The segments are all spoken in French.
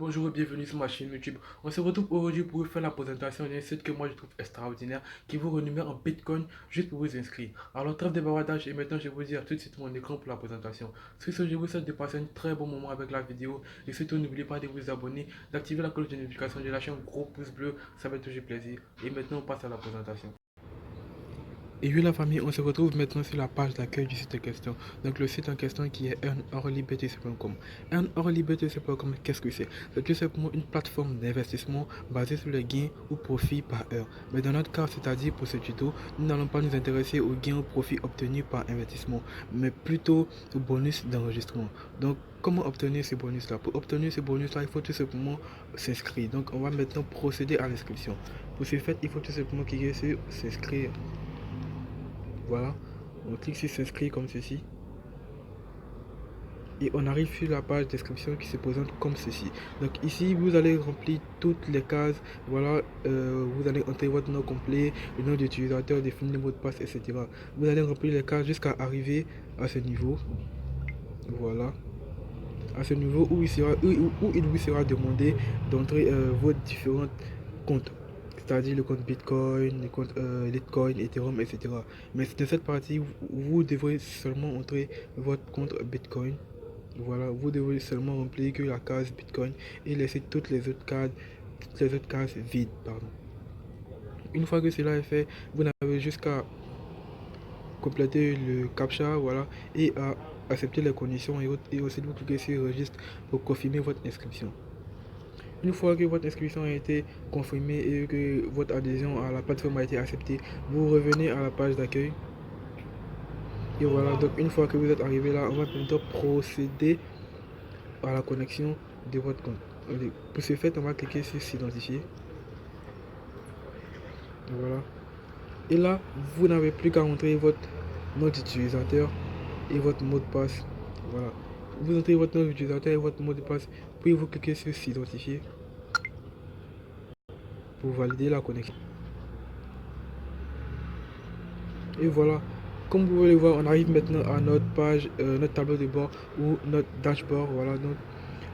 Bonjour et bienvenue sur ma chaîne YouTube. On se retrouve aujourd'hui pour vous faire la présentation d'un site que moi je trouve extraordinaire qui vous rémunère en Bitcoin juste pour vous inscrire. Alors trêve de bavardage et maintenant je vais vous dire tout de suite mon écran pour la présentation. Sur ce, je vous souhaite de passer un très bon moment avec la vidéo et surtout n'oubliez pas de vous abonner, d'activer la cloche de notification, de lâcher un gros pouce bleu, ça fait toujours plaisir. Et maintenant on passe à la présentation. Et oui la famille, on se retrouve maintenant sur la page d'accueil du site en question. Donc le site en question qui est earneorlybtc.com. Earneorlybtc.com, qu'est-ce que c'est? C'est tout simplement une plateforme d'investissement basée sur les gains ou profits par heure. Mais dans notre cas, c'est-à-dire pour ce tuto, nous n'allons pas nous intéresser aux gains ou profits obtenus par investissement, mais plutôt au bonus d'enregistrement. Donc comment obtenir ce bonus-là? Pour obtenir ce bonus-là, il faut tout simplement s'inscrire. Donc on va maintenant procéder à l'inscription. Pour ce fait, il faut tout simplement cliquer sur s'inscrire. Voilà, on clique sur s'inscrire comme ceci. Et on arrive sur la page description qui se présente comme ceci. Donc ici, vous allez remplir toutes les cases. Voilà, vous allez entrer votre nom complet, le nom d'utilisateur, définir le mot de passe, etc. Vous allez remplir les cases jusqu'à arriver à ce niveau. Voilà. À ce niveau où il vous sera demandé d'entrer vos différents comptes, c'est-à-dire le compte Bitcoin, le compte Litecoin, Ethereum, etc. Mais dans cette partie, vous devrez seulement entrer votre compte Bitcoin. Voilà, vous devez seulement remplir que la case Bitcoin et laisser toutes les autres cases vides. Pardon. Une fois que cela est fait, vous n'avez jusqu'à compléter le captcha, voilà, et à accepter les conditions et aussi de vous cliquer sur registre pour confirmer votre inscription. Une fois que votre inscription a été confirmée et que votre adhésion à la plateforme a été acceptée, vous revenez à la page d'accueil. Et voilà, donc une fois que vous êtes arrivé là, on va bientôt procéder à la connexion de votre compte. Pour ce fait, on va cliquer sur s'identifier. Voilà. Et là, vous n'avez plus qu'à entrer votre nom d'utilisateur et votre mot de passe. Voilà. Vous entrez votre nom d'utilisateur et votre mot de passe, puis vous cliquez sur s'identifier pour valider la connexion. Et voilà, comme vous pouvez le voir, on arrive maintenant à notre page, notre tableau de bord ou notre dashboard. Voilà, donc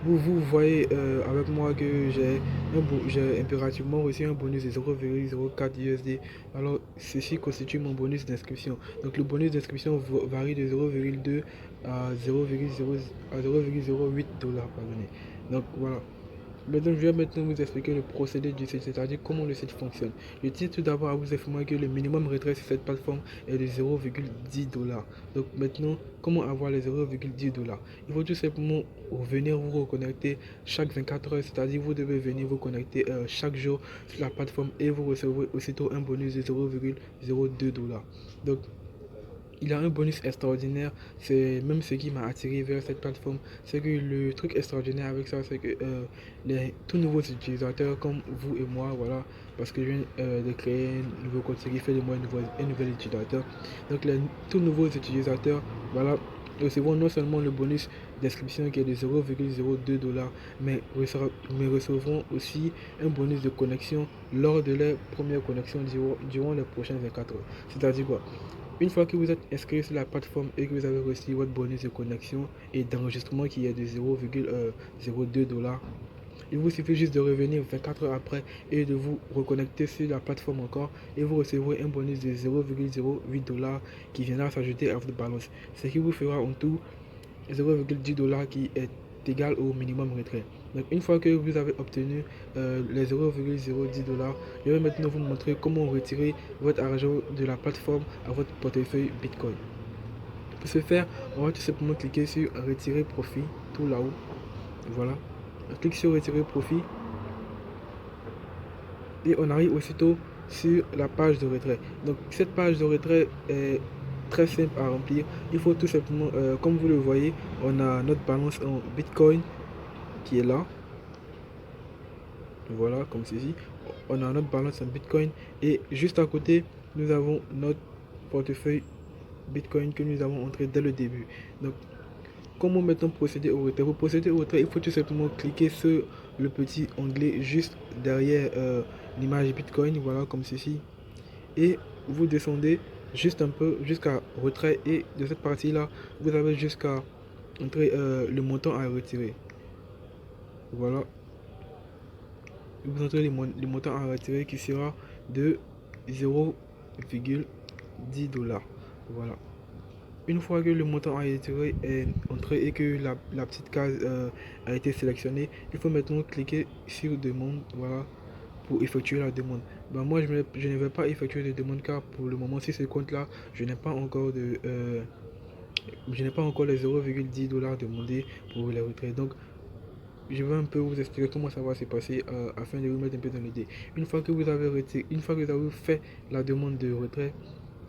vous voyez avec moi que j'ai impérativement reçu un bonus de 0,04 USD. Alors ceci constitue mon bonus d'inscription. Donc le bonus d'inscription varie de 0,2 à 0,08 dollars. Pardonnez. Donc voilà. Maintenant, je vais maintenant vous expliquer le procédé du site, c'est-à-dire comment le site fonctionne. Je tiens tout d'abord à vous informer que le minimum retrait sur cette plateforme est de 0,10 dollars. Donc maintenant, comment avoir les 0,10 dollars? Il faut tout simplement venir vous reconnecter chaque 24 heures, c'est-à-dire vous devez venir vous connecter chaque jour sur la plateforme et vous recevrez aussitôt un bonus de 0,02 dollars. Donc il a un bonus extraordinaire, c'est même ce qui m'a attiré vers cette plateforme. C'est que le truc extraordinaire avec ça, c'est que les tout nouveaux utilisateurs comme vous et moi, voilà, parce que je viens de créer un nouveau compte, ce qui fait de moi un nouvel utilisateur. Donc les tout nouveaux utilisateurs, voilà, recevront non seulement le bonus d'inscription qui est de 0,02 dollars, mais recevront aussi un bonus de connexion lors de leur première connexion durant les prochaines 24 heures. C'est-à-dire quoi? Une fois que vous êtes inscrit sur la plateforme et que vous avez reçu votre bonus de connexion et d'enregistrement qui est de 0,02 dollars, il vous suffit juste de revenir 24 heures après et de vous reconnecter sur la plateforme encore et vous recevrez un bonus de 0,08 dollars qui viendra s'ajouter à votre balance. Ce qui vous fera en tout 0,10 dollars qui est égal au minimum retrait. Donc une fois que vous avez obtenu les 0,010 dollars, je vais maintenant vous montrer comment retirer votre argent de la plateforme à votre portefeuille Bitcoin. Pour ce faire, on va tout simplement cliquer sur retirer profit tout là-haut. Voilà. On clique sur retirer profit et on arrive aussitôt sur la page de retrait. Donc cette page de retrait est très simple à remplir. Il faut tout simplement, comme vous le voyez, on a notre balance en Bitcoin qui est là. Voilà, comme ceci. On a notre balance en Bitcoin et juste à côté, nous avons notre portefeuille Bitcoin que nous avons entré dès le début. Donc, comment maintenant procéder au retrait? Pour procéder au retrait, il faut tout simplement cliquer sur le petit onglet juste derrière l'image Bitcoin, voilà, comme ceci. Et vous descendez juste un peu jusqu'à retrait et de cette partie-là, vous avez jusqu'à entrer le montant à retirer. Voilà. vous entrez le montant à retirer qui sera de 0,10 $. Voilà. Une fois que le montant a été entré et que la petite case a été sélectionnée, il faut maintenant cliquer sur demande, voilà, pour effectuer la demande. Ben moi, je ne vais pas effectuer de demande car pour le moment, si ce compte-là, je n'ai pas encore les 0,10 $ demandés pour les retraits. Donc, je vais un peu vous expliquer comment ça va se passer afin de vous mettre un peu dans l'idée. Une fois que vous avez fait la demande de retrait,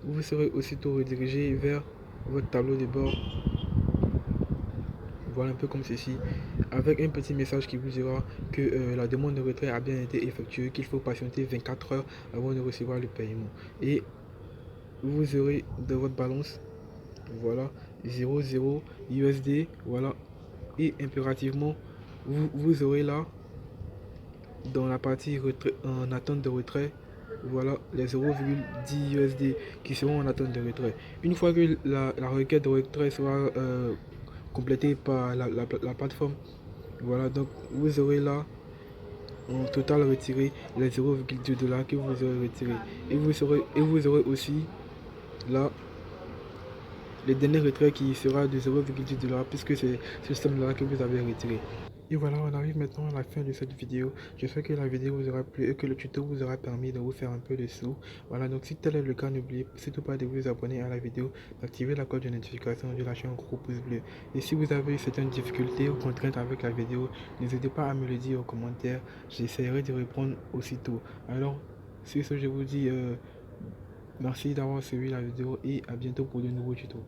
vous serez aussitôt redirigé vers votre tableau de bord. Voilà, un peu comme ceci, avec un petit message qui vous dira que la demande de retrait a bien été effectuée, qu'il faut patienter 24 heures avant de recevoir le paiement. Et vous aurez dans votre balance, voilà, 0,0 USD, voilà, et impérativement, vous aurez là, dans la partie retrait, en attente de retrait, voilà les 0,10 USD qui seront en attente de retrait. Une fois que la requête de retrait sera complétée par la plateforme, voilà, donc vous aurez là en total retiré les 0,2 $ que vous aurez retiré. Et vous aurez aussi là le dernier retrait qui sera de 0,2 $ puisque c'est ce somme-là que vous avez retiré. Et voilà, on arrive maintenant à la fin de cette vidéo. J'espère que la vidéo vous aura plu et que le tuto vous aura permis de vous faire un peu de sous. Voilà, donc si tel est le cas, n'oubliez surtout pas de vous abonner à la vidéo, d'activer la cloche de notification, de lâcher un gros pouce bleu. Et si vous avez certaines difficultés ou contraintes avec la vidéo, n'hésitez pas à me le dire en commentaire. J'essaierai de répondre aussitôt. Alors, sur ce, je vous dis merci d'avoir suivi la vidéo et à bientôt pour de nouveaux tutos.